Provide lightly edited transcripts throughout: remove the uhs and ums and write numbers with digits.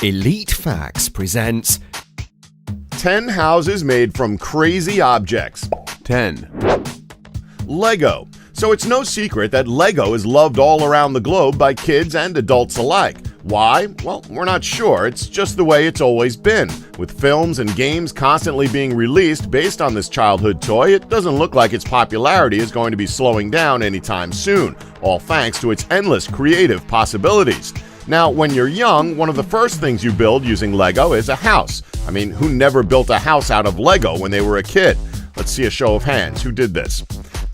Elite Facts presents 10 houses made from crazy objects. 10. Lego. So it's no secret that Lego is loved all around the globe by kids and adults alike. Why? Well, we're not sure. It's just the way it's always been. With films and games constantly being released based on this childhood toy, it doesn't look like its popularity is going to be slowing down anytime soon, all thanks to its endless creative possibilities. Now, when you're young, one of the first things you build using Lego is a house. I mean, who never built a house out of Lego when they were a kid? Let's see a show of hands. Who did this?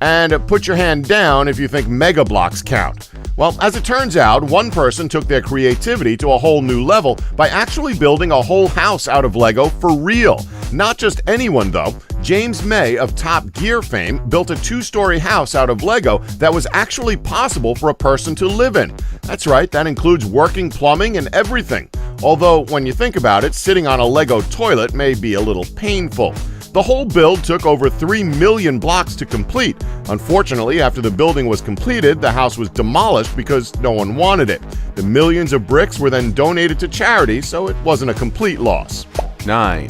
And put your hand down if you think Mega Blocks count. Well, as it turns out, one person took their creativity to a whole new level by actually building a whole house out of Lego for real. Not just anyone, though. James May of Top Gear fame built a 2-story house out of Lego that was actually possible for a person to live in. That's right, that includes working plumbing and everything. Although, when you think about it, sitting on a Lego toilet may be a little painful. The whole build took over 3 million blocks to complete. Unfortunately, after the building was completed, the house was demolished because no one wanted it. The millions of bricks were then donated to charity, so it wasn't a complete loss. 9.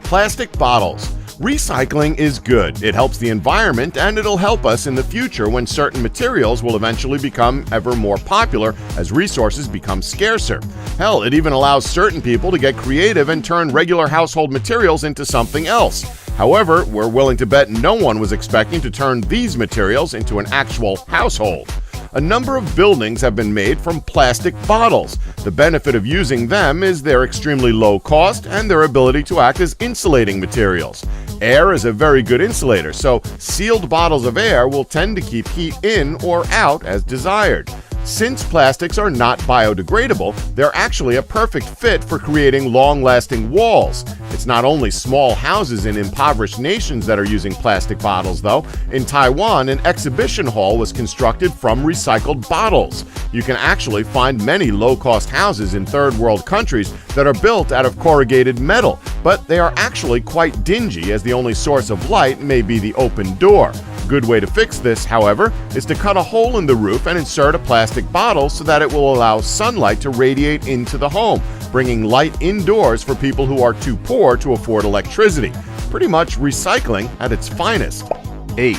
Plastic bottles. Recycling is good. It helps the environment, and it'll help us in the future when certain materials will eventually become ever more popular as resources become scarcer. Hell, it even allows certain people to get creative and turn regular household materials into something else. However, we're willing to bet no one was expecting to turn these materials into an actual household. A number of buildings have been made from plastic bottles. The benefit of using them is their extremely low cost and their ability to act as insulating materials. Air is a very good insulator, so sealed bottles of air will tend to keep heat in or out as desired. Since plastics are not biodegradable, they're actually a perfect fit for creating long-lasting walls. It's not only small houses in impoverished nations that are using plastic bottles, though. In Taiwan, an exhibition hall was constructed from recycled bottles. You can actually find many low-cost houses in third-world countries that are built out of corrugated metal, but they are actually quite dingy as the only source of light may be the open door. A good way to fix this, however, is to cut a hole in the roof and insert a plastic bottle so that it will allow sunlight to radiate into the home, bringing light indoors for people who are too poor to afford electricity. Pretty much recycling at its finest. 8.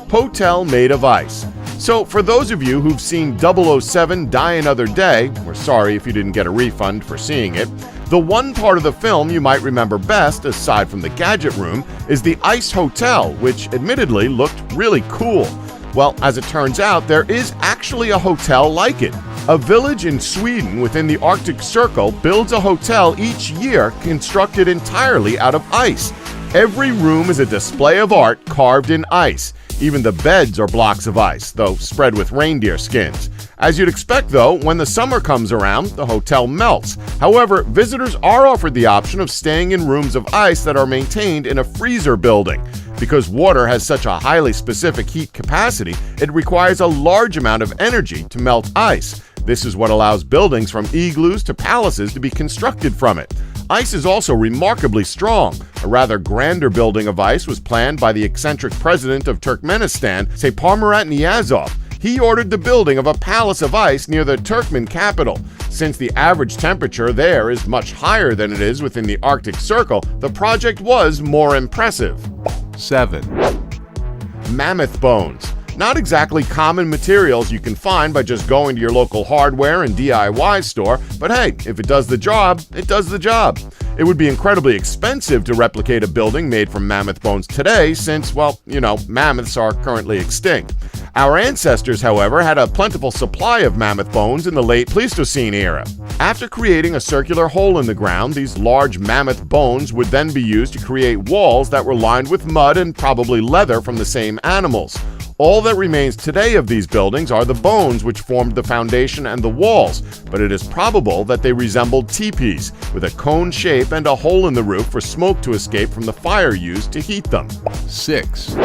Hotel made of ice. So for those of you who've seen 007 Die Another Day, we're sorry if you didn't get a refund for seeing it, the one part of the film you might remember best, aside from the gadget room, is the Ice Hotel, which admittedly looked really cool. Well, as it turns out, there is actually a hotel like it. A village in Sweden within the Arctic Circle builds a hotel each year constructed entirely out of ice. Every room is a display of art carved in ice. Even the beds are blocks of ice, though spread with reindeer skins. As you'd expect, though, when the summer comes around, the hotel melts. However, visitors are offered the option of staying in rooms of ice that are maintained in a freezer building. Because water has such a highly specific heat capacity, it requires a large amount of energy to melt ice. This is what allows buildings from igloos to palaces to be constructed from it. Ice is also remarkably strong. A rather grander building of ice was planned by the eccentric president of Turkmenistan, Parmurat Niyazov. He ordered the building of a palace of ice near the Turkmen capital. Since the average temperature there is much higher than it is within the Arctic Circle, the project was more impressive. 7. Mammoth Bones. Not exactly common materials you can find by just going to your local hardware and DIY store, but hey, if it does the job, it does the job. It would be incredibly expensive to replicate a building made from mammoth bones today since, well, mammoths are currently extinct. Our ancestors, however, had a plentiful supply of mammoth bones in the late Pleistocene era. After creating a circular hole in the ground, these large mammoth bones would then be used to create walls that were lined with mud and probably leather from the same animals. All that remains today of these buildings are the bones which formed the foundation and the walls, but it is probable that they resembled teepees, with a cone shape and a hole in the roof for smoke to escape from the fire used to heat them. 6.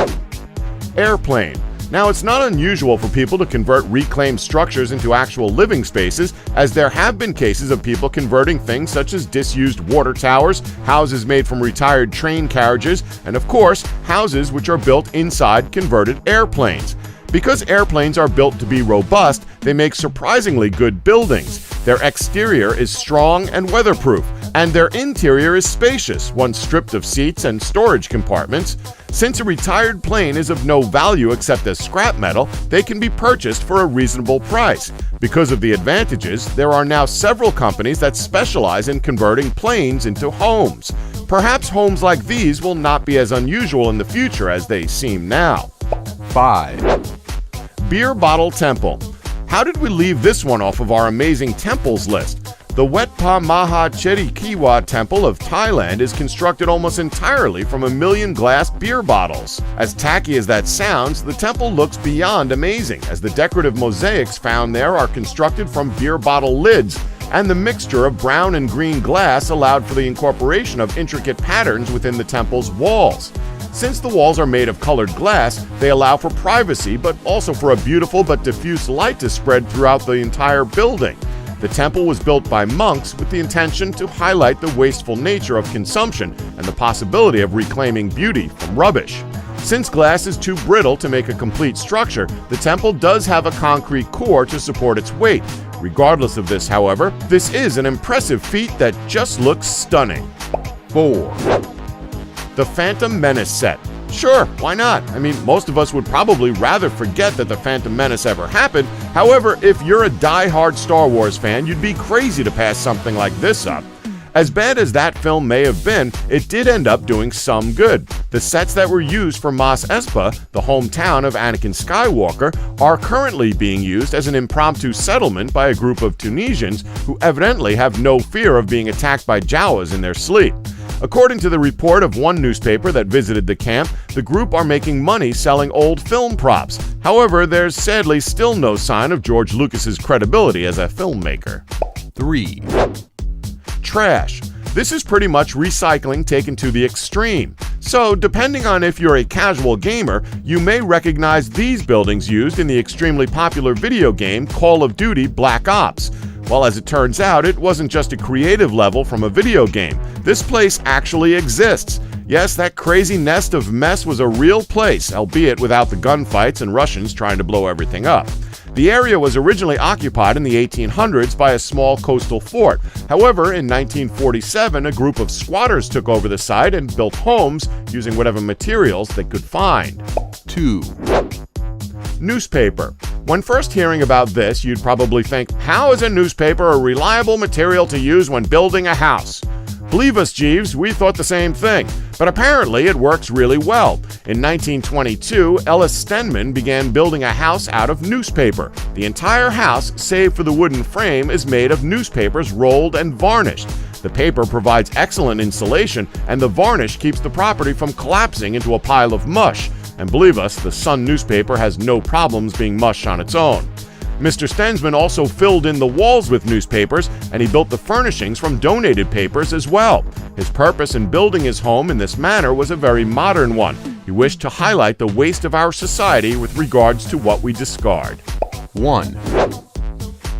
Airplane. Now, it's not unusual for people to convert reclaimed structures into actual living spaces, as there have been cases of people converting things such as disused water towers, houses made from retired train carriages, and of course, houses which are built inside converted airplanes. Because airplanes are built to be robust, they make surprisingly good buildings. Their exterior is strong and weatherproof, and their interior is spacious once stripped of seats and storage compartments. Since a retired plane is of no value except as scrap metal, they can be purchased for a reasonable price. Because of the advantages, there are now several companies that specialize in converting planes into homes. Perhaps homes like these will not be as unusual in the future as they seem now. 5. Beer Bottle Temple. How did we leave this one off of our amazing temples list? The Wat Pa Maha Cherikiwa Temple of Thailand is constructed almost entirely from 1 million glass beer bottles. As tacky as that sounds, the temple looks beyond amazing, as the decorative mosaics found there are constructed from beer bottle lids, and the mixture of brown and green glass allowed for the incorporation of intricate patterns within the temple's walls. Since the walls are made of colored glass, they allow for privacy, but also for a beautiful but diffuse light to spread throughout the entire building. The temple was built by monks with the intention to highlight the wasteful nature of consumption and the possibility of reclaiming beauty from rubbish. Since glass is too brittle to make a complete structure, the temple does have a concrete core to support its weight. Regardless of this, however, this is an impressive feat that just looks stunning. 4. The Phantom Menace Set. Sure, why not? I mean, most of us would probably rather forget that the Phantom Menace ever happened. However, if you're a die-hard Star Wars fan, you'd be crazy to pass something like this up. As bad as that film may have been, it did end up doing some good. The sets that were used for Mos Espa, the hometown of Anakin Skywalker, are currently being used as an impromptu settlement by a group of Tunisians who evidently have no fear of being attacked by Jawas in their sleep. According to the report of one newspaper that visited the camp, the group are making money selling old film props. However, there's sadly still no sign of George Lucas's credibility as a filmmaker. 3. Trash. This is pretty much recycling taken to the extreme. So, depending on if you're a casual gamer, you may recognize these buildings used in the extremely popular video game Call of Duty Black Ops. Well, as it turns out, it wasn't just a creative level from a video game. This place actually exists. Yes, that crazy nest of mess was a real place, albeit without the gunfights and Russians trying to blow everything up. The area was originally occupied in the 1800s by a small coastal fort. However, in 1947, a group of squatters took over the site and built homes using whatever materials they could find. 2. Newspaper. When first hearing about this, you'd probably think, how is a newspaper a reliable material to use when building a house? Believe us, Jeeves, we thought the same thing, but apparently it works really well. In 1922, Ellis Stenman began building a house out of newspaper. The entire house, save for the wooden frame, is made of newspapers rolled and varnished. The paper provides excellent insulation, and the varnish keeps the property from collapsing into a pile of mush. And believe us, the Sun newspaper has no problems being mush on its own. Mr. Stensman also filled in the walls with newspapers, and he built the furnishings from donated papers as well. His purpose in building his home in this manner was a very modern one. He wished to highlight the waste of our society with regards to what we discard. 1.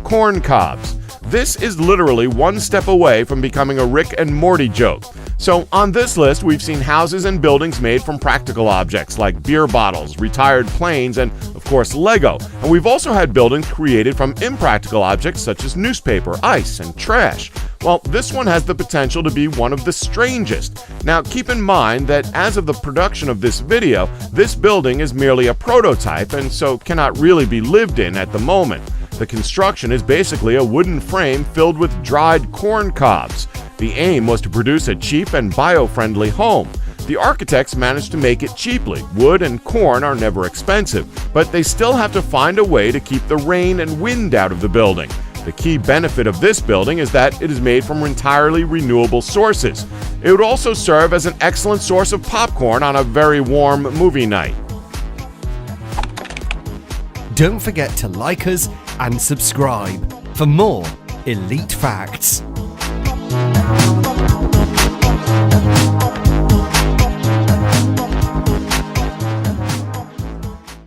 Corn cobs. This is literally one step away from becoming a Rick and Morty joke. So on this list, we've seen houses and buildings made from practical objects like beer bottles, retired planes, and of course Lego. And we've also had buildings created from impractical objects such as newspaper, ice, and trash. Well, this one has the potential to be one of the strangest. Now, keep in mind that as of the production of this video, this building is merely a prototype and so cannot really be lived in at the moment. The construction is basically a wooden frame filled with dried corn cobs. The aim was to produce a cheap and bio-friendly home. The architects managed to make it cheaply. Wood and corn are never expensive, but they still have to find a way to keep the rain and wind out of the building. The key benefit of this building is that it is made from entirely renewable sources. It would also serve as an excellent source of popcorn on a very warm movie night. Don't forget to like us and subscribe for more elite facts.